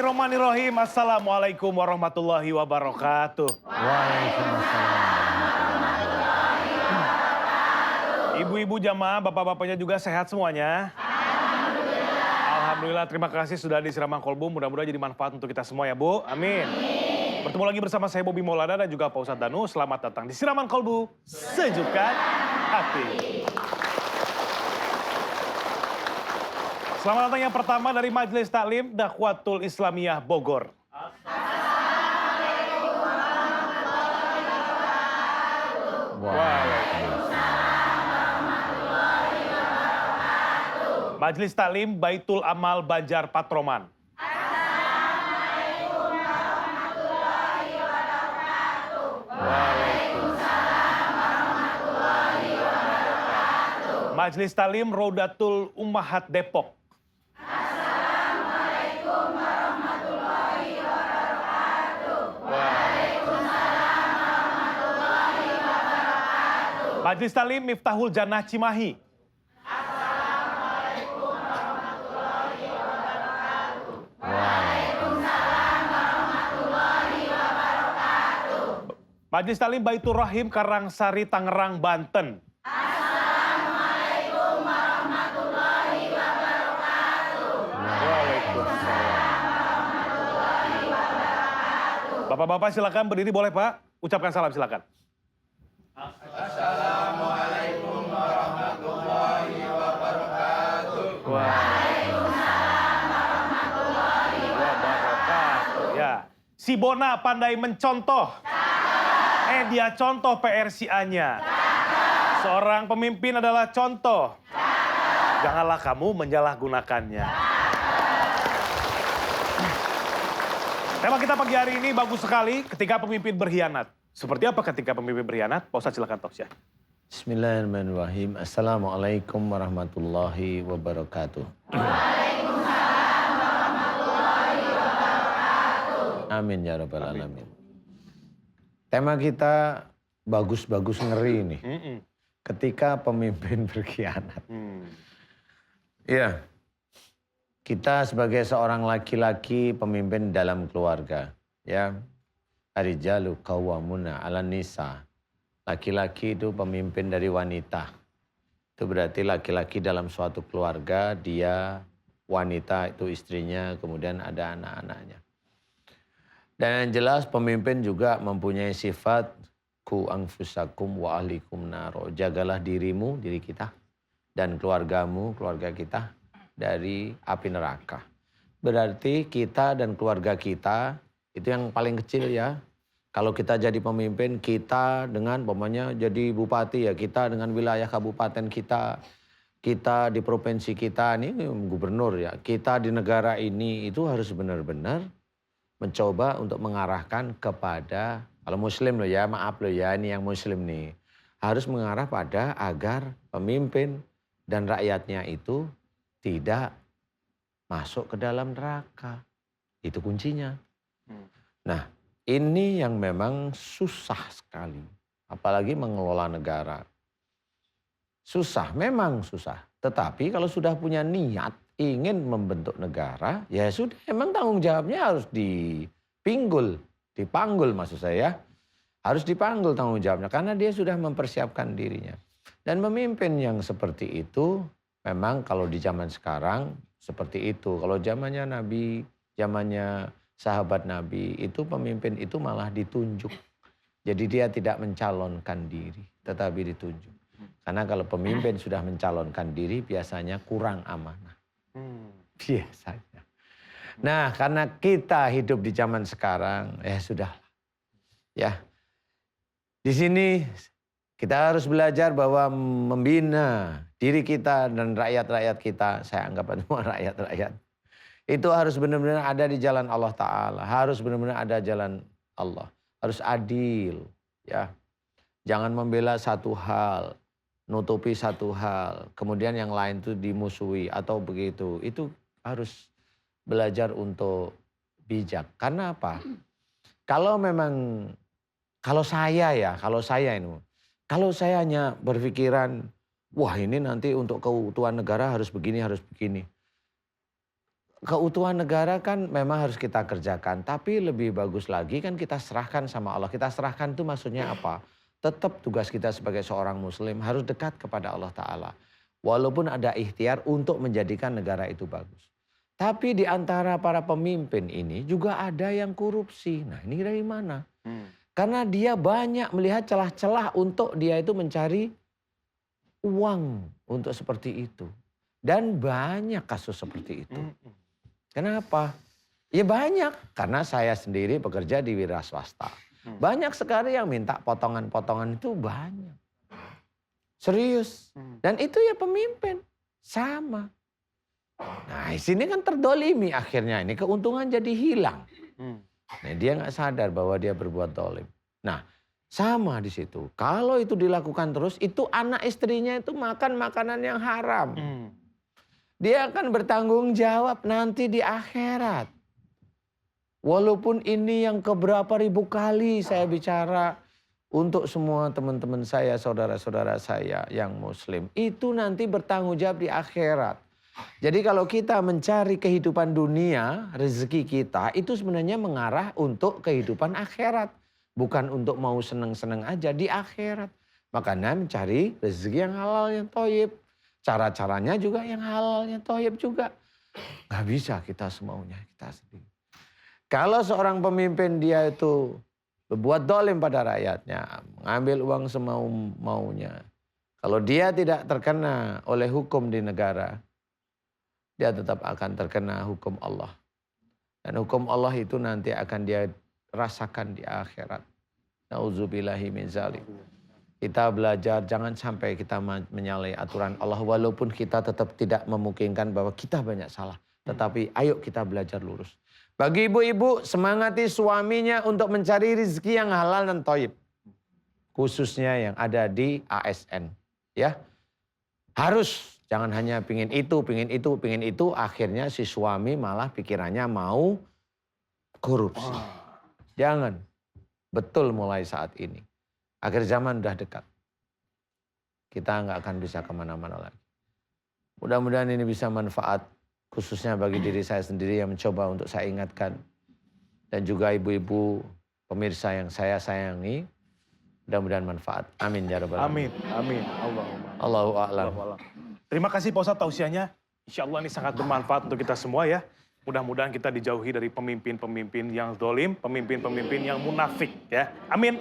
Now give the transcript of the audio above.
Bismillahirrahmanirrahim. Assalamualaikum warahmatullahi wabarakatuh. Ibu-ibu jamaah, bapak-bapaknya juga sehat semuanya? Alhamdulillah, terima kasih sudah di Siraman Kolbu. Mudah-mudahan jadi manfaat untuk kita semua ya Bu. Amin. Bertemu lagi bersama saya Bobby Maulana dan juga Pak Ustadz Danu. Selamat datang di Siraman Kolbu. Sejukkan hati. Selamat datang yang pertama dari Majelis Taklim Dakhwatul Islamiyah Bogor. Assalamualaikum warahmatullahi wabarakatuh. Waalaikumsalam warahmatullahi wabarakatuh. Majelis Taklim Baitul Amal Banjar Patroman. Assalamualaikum warahmatullahi wabarakatuh. Waalaikumsalam warahmatullahi wabarakatuh. Majelis Taklim Rodatul Ummahat Depok. Assalamualaikum warahmatullahi wabarakatuh. Waalaikumsalam warahmatullahi wabarakatuh. Majelis Taklim Miftahul Jannah Cimahi. Assalamualaikum warahmatullahi wabarakatuh. Waalaikumsalam warahmatullahi wabarakatuh. Majelis Taklim Baitur Rahim Karangsari Tangerang, Banten. Assalamualaikum warahmatullahi wabarakatuh. Bapak-bapak silakan berdiri boleh Pak. Ucapkan salam silakan. Assalamualaikum warahmatullahi wabarakatuh. Waalaikumsalam warahmatullahi wabarakatuh. Ya, si Bona pandai mencontoh. Dia contoh PRCA-nya. Seorang pemimpin adalah contoh. Janganlah kamu menyalahgunakannya. Tema kita pagi hari ini bagus sekali, ketika pemimpin berkhianat. Seperti apa ketika pemimpin berkhianat? Pak Ustadz silakan Tosya. Bismillahirrahmanirrahim. Assalamualaikum warahmatullahi wabarakatuh. Waalaikumsalam warahmatullahi wabarakatuh. Amin ya rabbal alamin. Tema kita bagus-bagus ngeri nih. Ketika pemimpin berkhianat. Iya. Kita sebagai seorang laki-laki pemimpin dalam keluarga, ya. Ar-rijalu qawwamuna 'alan nisa. Laki-laki itu pemimpin dari wanita. Itu berarti laki-laki dalam suatu keluarga, dia wanita itu istrinya, kemudian ada anak-anaknya. Dan yang jelas pemimpin juga mempunyai sifat ku anfusakum wa ahlikum naro. Jagalah dirimu, diri kita, dan keluargamu, keluarga kita dari api neraka. Berarti kita dan keluarga kita itu yang paling kecil ya. Kalau kita jadi pemimpin, kita dengan pokoknya jadi bupati ya, kita dengan wilayah kabupaten kita, kita di provinsi kita, ini gubernur ya, kita di negara ini itu harus benar-benar mencoba untuk mengarahkan kepada, kalau muslim loh ya, maaf loh ya, ini yang muslim nih, harus mengarah pada agar pemimpin dan rakyatnya itu tidak masuk ke dalam neraka. Itu kuncinya. Nah, ini yang memang susah sekali. Apalagi mengelola negara. Susah, memang susah. Tetapi kalau sudah punya niat ingin membentuk negara, ya sudah, emang tanggung jawabnya harus dipanggul maksud saya. Harus dipanggul tanggung jawabnya, karena dia sudah mempersiapkan dirinya. Dan memimpin yang seperti itu, memang kalau di zaman sekarang seperti itu. Kalau zamannya Nabi, zamannya sahabat Nabi, itu pemimpin itu malah ditunjuk. Jadi dia tidak mencalonkan diri, tetapi ditunjuk. Karena kalau pemimpin sudah mencalonkan diri, biasanya kurang amanah. Biasanya. Nah, karena kita hidup di zaman sekarang, ya sudah. Ya, di sini kita harus belajar bahwa membina diri kita dan rakyat-rakyat kita, saya anggap semua rakyat-rakyat, itu harus benar-benar ada di jalan Allah Ta'ala. Harus benar-benar ada jalan Allah. Harus adil. Ya. Jangan membela satu hal, nutupi satu hal, kemudian yang lain itu dimusuhi atau begitu. Itu harus belajar untuk bijak. Karena apa? Kalau memang, kalau saya ini, kalau saya hanya berpikiran, wah ini nanti untuk keutuhan negara harus begini, harus begini. keutuhan negara kan memang harus kita kerjakan. Tapi lebih bagus lagi kan kita serahkan sama Allah. Kita serahkan itu maksudnya apa? Tetap tugas kita sebagai seorang muslim harus dekat kepada Allah Ta'ala. Walaupun ada ikhtiar untuk menjadikan negara itu bagus. Tapi di antara para pemimpin ini juga ada yang korupsi. Nah ini dari mana? Karena dia banyak melihat celah-celah untuk dia itu mencari uang untuk seperti itu. Dan banyak kasus seperti itu. Kenapa? Ya banyak. Karena saya sendiri bekerja di wira swasta. Banyak sekali yang minta potongan-potongan itu banyak. Serius. Dan itu ya pemimpin. Sama. Nah di sini kan terdolimi akhirnya ini. Keuntungan jadi hilang. Nah, dia nggak sadar bahwa dia berbuat dolim. Nah sama di situ. Kalau itu dilakukan terus, itu anak istrinya itu makan makanan yang haram. Dia akan bertanggung jawab nanti di akhirat. Walaupun ini yang keberapa ribu kali saya bicara untuk semua teman-teman saya, saudara-saudara saya yang muslim. Itu nanti bertanggung jawab di akhirat. Jadi kalau kita mencari kehidupan dunia, rezeki kita itu sebenarnya mengarah untuk kehidupan akhirat. Bukan untuk mau seneng-seneng aja di akhirat. Makanya mencari rezeki yang halal, yang thayyib. Cara-caranya juga yang halal, yang thayyib juga. Gak bisa kita semaunya, kita sendiri. Kalau seorang pemimpin dia itu berbuat dolim pada rakyatnya, mengambil uang semau-maunya. Kalau dia tidak terkena oleh hukum di negara, dia tetap akan terkena hukum Allah. Dan hukum Allah itu nanti akan dia rasakan di akhirat. Nauzubillahi min dzalik. Kita belajar jangan sampai kita menyalahi aturan Allah. Walaupun kita tetap tidak memungkinkan bahwa kita banyak salah. Tetapi ayo kita belajar lurus. Bagi ibu-ibu semangati suaminya untuk mencari rezeki yang halal dan thayyib. Khususnya yang ada di ASN. Ya, harus. Jangan hanya pingin itu, pingin itu, pingin itu. Akhirnya si suami malah pikirannya mau korupsi. Jangan. Betul mulai saat ini. Akhir zaman udah dekat. Kita nggak akan bisa kemana-mana lagi. Mudah-mudahan ini bisa manfaat. Khususnya bagi diri saya sendiri yang mencoba untuk saya ingatkan. Dan juga ibu-ibu pemirsa yang saya sayangi. Mudah-mudahan manfaat. Amin ya rabbal alamin. Amin. Allahu a'lam. Terima kasih Pak Ustadz tausiahnya. Insya Allah ini sangat bermanfaat untuk kita semua ya. Mudah-mudahan kita dijauhi dari pemimpin-pemimpin yang zalim, pemimpin-pemimpin yang munafik ya. Amin.